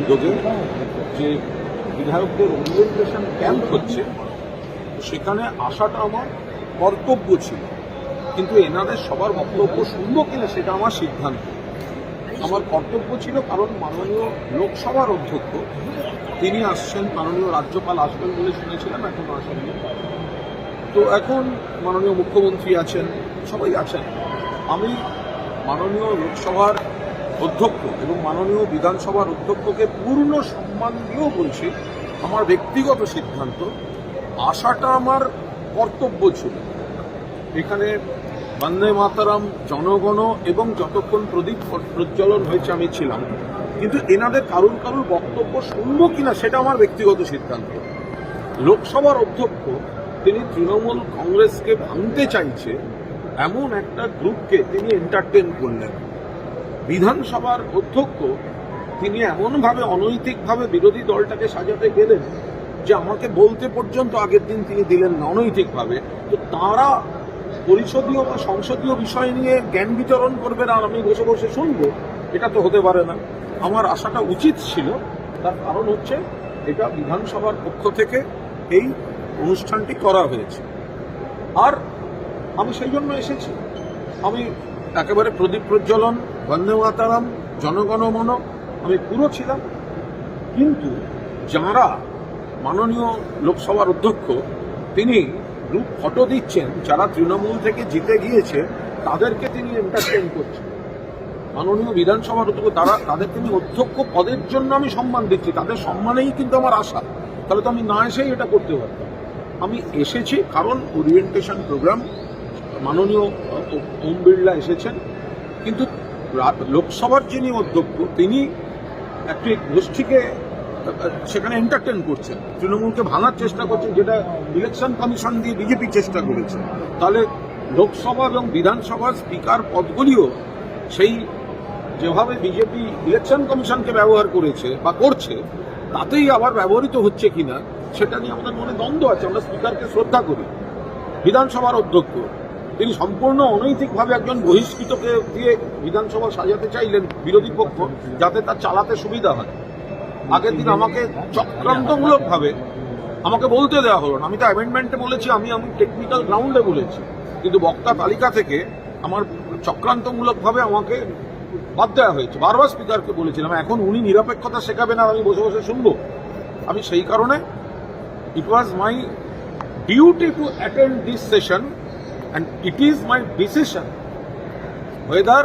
উদ্যোগে যে বিধায়কদের ওরিয়েন্টেশন ক্যাম্প হচ্ছে, সেখানে আসাটা আমার কর্তব্য ছিল, কিন্তু এনাদের সবার বক্তব্য শুনবো কিনা সেটা আমার সিদ্ধান্ত। আমার কর্তব্য ছিল, কারণ মাননীয় লোকসভার অধ্যক্ষ তিনি আসছেন, মাননীয় রাজ্যপাল আসবেন বলে শুনেছিলাম, এখনো আসেননি। তো এখন মাননীয় মুখ্যমন্ত্রী আছেন, সবাই আছেন। আমি মাননীয় লোকসভার অধ্যক্ষ এবং মাননীয় বিধানসভার অধ্যক্ষকে পূর্ণ সম্মান দিয়েও বলছি, আমার ব্যক্তিগত সিদ্ধান্ত, আসাটা আমার কর্তব্য ছিল। এখানে বন্দে মাতরম, জনগণ এবং যতক্ষণ প্রদীপ প্রজ্বলন হয়েছে আমি ছিলাম, কিন্তু এনাদের কারুর বক্তব্য শুনবো কিনা সেটা আমার ব্যক্তিগত সিদ্ধান্ত। লোকসভার অধ্যক্ষ তিনি তৃণমূল কংগ্রেসকে ভাঙতে চাইছে এমন একটা গ্রুপকে তিনি এন্টারটেন করলেন। বিধানসভার অধ্যক্ষ তিনি এমনভাবে অনৈতিকভাবে বিরোধী দলটাকে সাজাতে গেলেন যে আমাকে বলতে পর্যন্ত আগের দিন তিনি দিলেন না, অনৈতিকভাবে। তো তারা পরিষদীয় বা সংসদীয় বিষয় নিয়ে জ্ঞান বিতরণ করবেন আর আমি বসে বসে শুনবো, এটা তো হতে পারে না। আমার আসাটা উচিত ছিল, তার কারণ হচ্ছে এটা বিধানসভার পক্ষ থেকে এই অনুষ্ঠানটি করা হয়েছে, আর আমি সেই জন্য এসেছি। আমি একেবারে প্রদীপ প্রজ্বলন, বন্দে মাতরম, জনগণ মন আমি পুরো ছিলাম, কিন্তু যারা মাননীয় লোকসভার অধ্যক্ষ তিনি গ্রুপ ফটো দিচ্ছেন, যারা তৃণমূল থেকে জিতে গিয়েছে তাদেরকে তিনি এন্টারটেইন করছেন। মাননীয় বিধানসভার অধ্যক্ষ তাদের তিনি অধ্যক্ষ পদের জন্য আমি সম্মান দিচ্ছি, তাদের সম্মানেই কিন্তু আমার আশা। তাহলে তো আমি না এসেই এটা করতে পারতাম। আমি এসেছি কারণ ওরিয়েন্টেশন প্রোগ্রাম, মাননীয় ওম বিড়লা এসেছেন, কিন্তু লোকসভার যিনি অধ্যক্ষ তিনি একটি গোষ্ঠীকে সেখানে এন্টারটেন করছেন, তৃণমূলকে ভাঙার চেষ্টা করছেন, যেটা ইলেকশন কমিশন দিয়ে বিজেপি চেষ্টা করেছে। তাহলে লোকসভা এবং বিধানসভার স্পিকার পদগুলিও সেই যেভাবে বিজেপি ইলেকশন কমিশনকে ব্যবহার করেছে বা করছে, তাতেই আবার ব্যবহৃত হচ্ছে কিনা সেটা নিয়ে আমাদের মনে দ্বন্দ্ব আছে। আমরা স্পিকারকে শ্রদ্ধা করি। বিধানসভার অধ্যক্ষ তিনি সম্পূর্ণ অনৈতিকভাবে একজন বহিষ্কৃতকে দিয়ে বিধানসভা সাজাতে চাইলেন বিরোধী পক্ষ, যাতে তার চালাতে সুবিধা হয়। আগের দিন আমাকে চক্রান্তমূলকভাবে আমাকে বলতে দেওয়া হলো না। আমি তো অ্যামেন্ডমেন্টে বলেছি, আমি টেকনিক্যাল গ্রাউন্ডে বলেছি, কিন্তু বক্তা তালিকা থেকে আমার চক্রান্তমূলকভাবে আমাকে বাদ দেওয়া হয়েছে। বারবার স্পিকারকে বলেছিলাম, এখন উনি নিরপেক্ষতা শেখাবেন আর আমি বসে বসে শুনবো। আমি সেই কারণে it was my duty to attend this session and it is my decision whether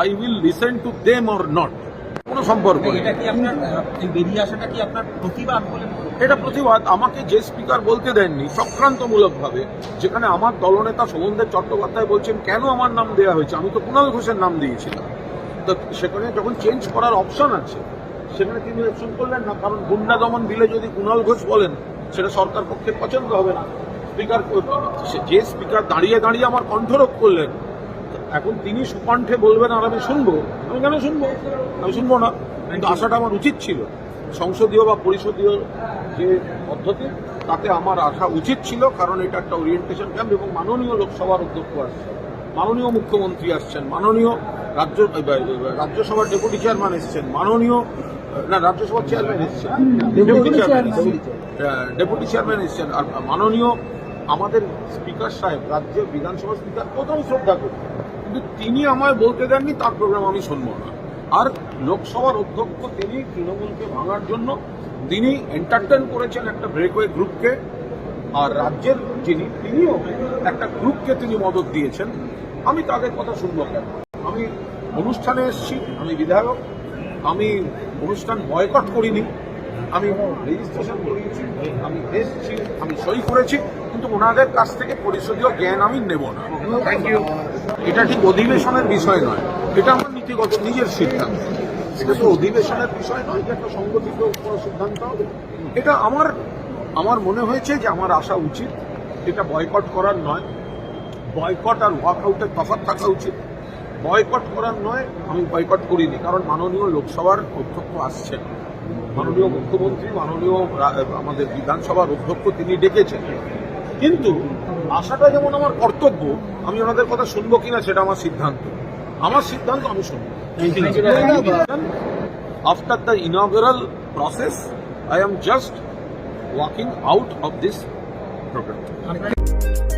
I will listen to them or not. কোনো সম্পর্ক নেই। এটা কি আপনার বেরিয়ে আসাটা কি আপনার প্রতিবাদ বলে? এটা প্রতিবাদ। আমাকে যে স্পিকার বলতে দেননি চক্রান্তমূলকভাবে, যেখানে আমার দলনেতা শোভনদেব চট্টোপাধ্যায় বলছেন কেন আমার নাম দেওয়া হয়েছে, আমি তো কুণাল ঘোষের নাম দিয়েছিলাম। তো সেখানে যখন চেঞ্জ করার অপশন আছে, সেখানে তিনি অপশন করলেন না, কারণ গুন্ডা দমন বিলে যদি কুণাল ঘোষ বলেন সেটা সরকার পক্ষে পছন্দ হবে না। স্পিকার যে স্পিকার দাঁড়িয়ে দাঁড়িয়ে আমার কণ্ঠরোধ করলেন, এখন তিনি সুকণ্ঠে বলবেন আর আমি শুনবো, আমি কেন শুনবো? আমি শুনবো না। কিন্তু আসাটা আমার উচিত ছিল। সংসদীয় বা পরিষদীয় যে পদ্ধতি, তাতে আমার আসা উচিত ছিল, কারণ এটা একটা ওরিয়েন্টেশন ক্যাম্প এবং মাননীয় লোকসভার অধ্যক্ষ আসছেন, মাননীয় মুখ্যমন্ত্রী আসছেন, মাননীয় রাজ্যসভার ডেপুটি চেয়ারম্যান এসছেন, মাননীয় রাজ্যসভার চেয়ারম্যান এসছেন, ডেপুটি চেয়ারম্যান এসছেন, আর মাননীয় আমাদের স্পিকার সাহেব, রাজ্যের বিধানসভা স্পিকার, প্রথম শ্রদ্ধা করি, কিন্তু তিনি আমায় বলতে দেননি তার প্রোগ্রাম আমি শুনবো না। আর লোকসভার অধ্যক্ষ তিনি তৃণমূলকে ভাঙার জন্য তিনি এন্টারটেন করেছেন একটা ব্রেকওয়ে গ্রুপকে, আর রাজ্যের তিনিও একটা গ্রুপকে তিনি মদত দিয়েছেন। আমি তাদের কথা শুনবো কেন? আমি অনুষ্ঠানে এসেছি, আমি বিধায়ক, আমি অনুষ্ঠান বয়কট করিনি, আমি রেজিস্ট্রেশন করিয়েছি, আমি এসেছি, আমি সই করেছি, কিন্তু ওনাদের কাছ থেকে পরিষদীয় জ্ঞান আমি নেব না। Thank you. এটা ঠিক অধিবেশনের বিষয় নয়, এটা আমার নীতিগত নিজের সিদ্ধান্ত। এটা তো অধিবেশনের বিষয় নয়, এটা একটা সংগঠিত সিদ্ধান্ত হবে। এটা আমার মনে হয়েছে যে আমার আসা উচিত, এটা বয়কট করার নয়। বয়কট আর ওয়াকআউটের তফাৎ থাকা উচিত। বয়কট করার নয়, আমি বয়কট করিনি, কারণ মাননীয় লোকসভার অধ্যক্ষ আসছেন, মাননীয় মুখ্যমন্ত্রী, মাননীয় আমাদের বিধানসভার অধ্যক্ষ তিনি ডেকেছেন। কিন্তু আসাটা যেমন আমার কর্তব্য, আমি ওনাদের কথা শুনবো কিনা সেটা আমার সিদ্ধান্ত। আমার সিদ্ধান্ত আমি শুনবো। after the inaugural process, I am just walking out of this program.